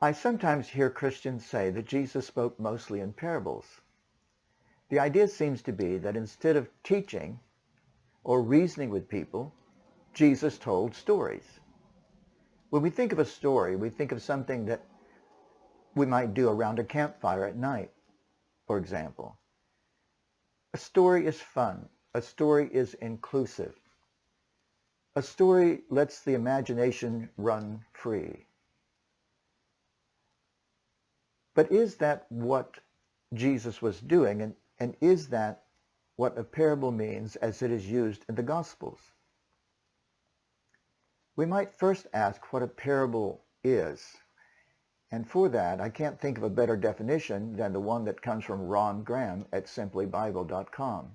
I sometimes hear Christians say that Jesus spoke mostly in parables. The idea seems to be that instead of teaching or reasoning with people, Jesus told stories. When we think of a story, we think of something that we might do around a campfire at night, for example. A story is fun. A story is inclusive. A story lets the imagination run free. But is that what Jesus was doing, and is that what a parable means as it is used in the Gospels? We might first ask what a parable is. And for that, I can't think of a better definition than the one that comes from Ron Graham at simplybible.com.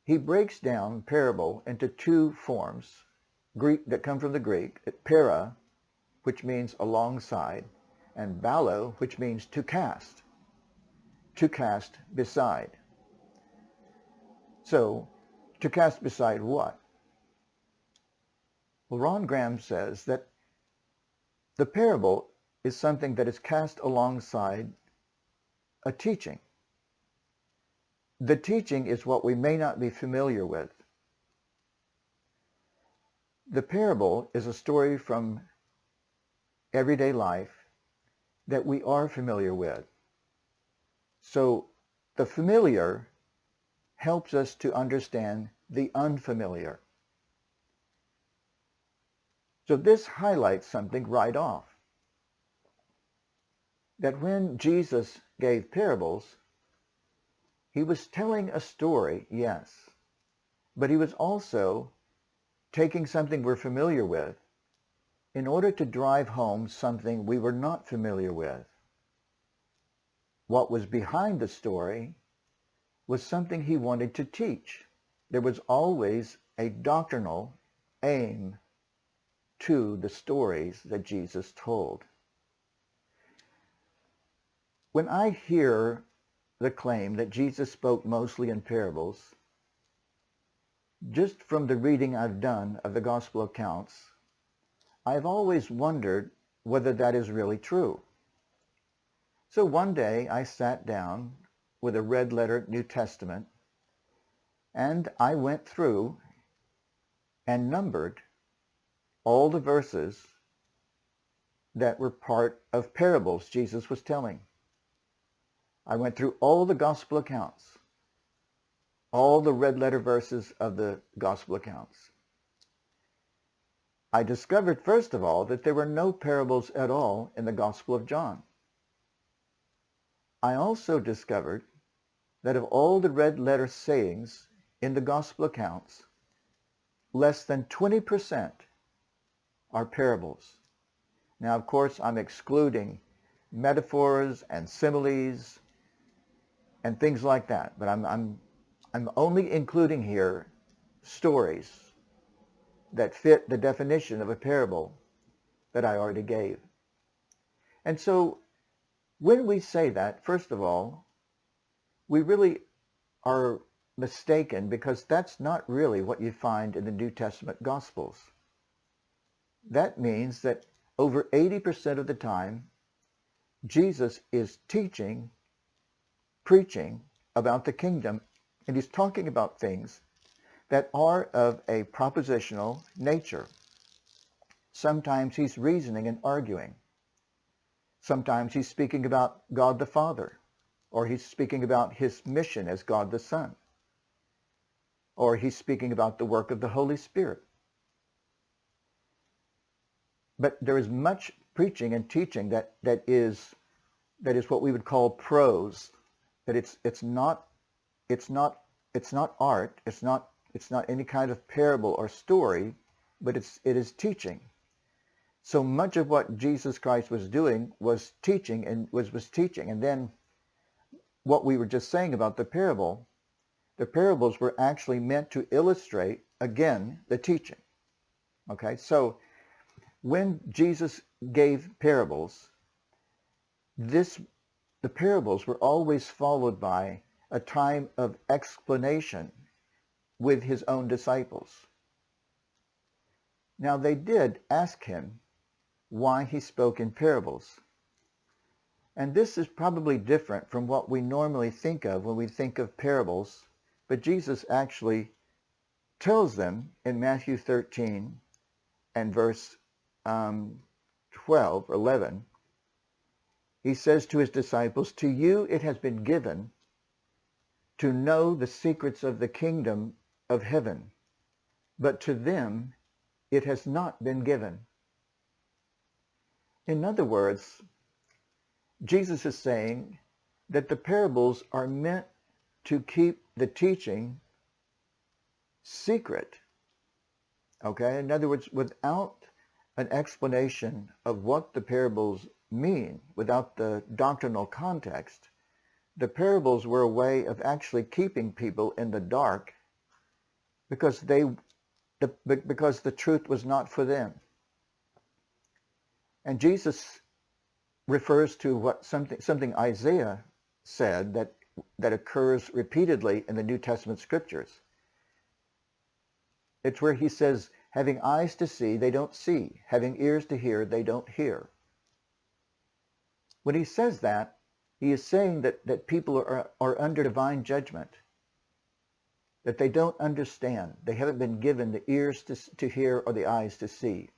He breaks down parable into two forms that come from the Greek, para, which means alongside, and ballo, which means to cast beside. So, to cast beside what? Well, Ron Graham says that the parable is something that is cast alongside a teaching. The teaching is what we may not be familiar with. The parable is a story from everyday life that we are familiar with. So the familiar helps us to understand the unfamiliar. So this highlights something right off. That when Jesus gave parables, he was telling a story, yes, but he was also taking something we're familiar with in order to drive home something we were not familiar with. What was behind the story was something he wanted to teach. There was always a doctrinal aim to the stories that Jesus told. When I hear the claim that Jesus spoke mostly in parables, just from the reading I've done of the gospel accounts, I've always wondered whether that is really true. So one day I sat down with a red letter New Testament, and I went through and numbered all the verses that were part of parables Jesus was telling. I went through all the gospel accounts, all the red letter verses of the gospel accounts. I discovered, first of all, that there were no parables at all in the Gospel of John. I also discovered that of all the red letter sayings in the gospel accounts, less than 20% are parables. Now, of course, I'm excluding metaphors and similes and things like that, but I'm only including here stories that fit the definition of a parable that I already gave. And so when we say that, first of all, we really are mistaken, because that's not really what you find in the New Testament Gospels. That means that over 80% of the time, Jesus is teaching, preaching about the kingdom, and he's talking about things that are of a propositional nature. Sometimes he's reasoning and arguing. Sometimes he's speaking about God the Father, or he's speaking about his mission as God the Son, or he's speaking about the work of the Holy Spirit. But there is much preaching and teaching that is what we would call prose. That it's not art. It's not any kind of parable or story, but it is teaching. So much of what Jesus Christ was doing was teaching, and was teaching. And then what we were just saying about the parables were actually meant to illustrate, again, the teaching. Okay, so when Jesus gave parables, the parables were always followed by a time of explanation with his own disciples. Now they did ask him, why he spoke in parables. And this is probably different from what we normally think of when we think of parables, but Jesus actually tells them in Matthew 13 and verse 12 or 11, he says to his disciples, "To you it has been given to know the secrets of the kingdom of heaven, but to them it has not been given." In other words, Jesus is saying that the parables are meant to keep the teaching secret. Okay? In other words, without an explanation of what the parables mean, without the doctrinal context, the parables were a way of actually keeping people in the dark because the truth was not for them. And Jesus refers to what something Isaiah said that occurs repeatedly in the New Testament scriptures. It's where he says, having eyes to see, they don't see. Having ears to hear, they don't hear. When he says that, he is saying that people are under divine judgment, that they don't understand. They haven't been given the ears to hear or the eyes to see.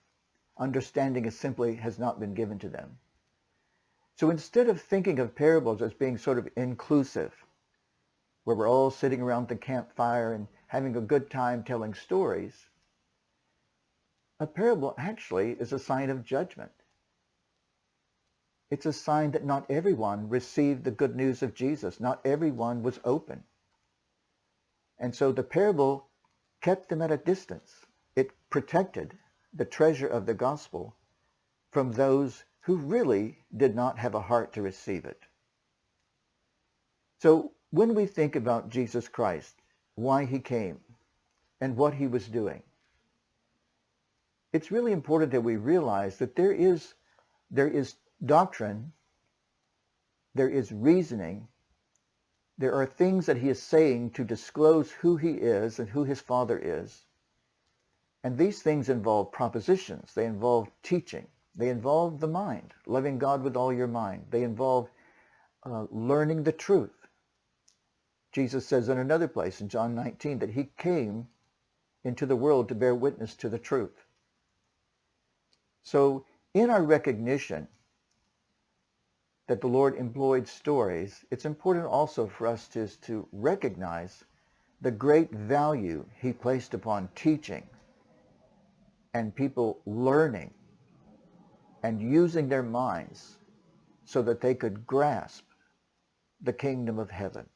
Understanding simply has not been given to them. So instead of thinking of parables as being sort of inclusive, where we're all sitting around the campfire and having a good time telling stories, a parable actually is a sign of judgment. It's a sign that not everyone received the good news of Jesus. Not everyone was open. And so the parable kept them at a distance. It protected the treasure of the gospel from those who really did not have a heart to receive it. So when we think about Jesus Christ, why he came, and what he was doing, it's really important that we realize that there is doctrine, there is reasoning, there are things that he is saying to disclose who he is and who his Father is. And these things involve propositions. They involve teaching. They involve the mind, loving God with all your mind. They involve learning the truth. Jesus says in another place in John 19 that he came into the world to bear witness to the truth. So in our recognition that the Lord employed stories, it's important also for us to recognize the great value he placed upon teaching and people learning and using their minds so that they could grasp the kingdom of heaven.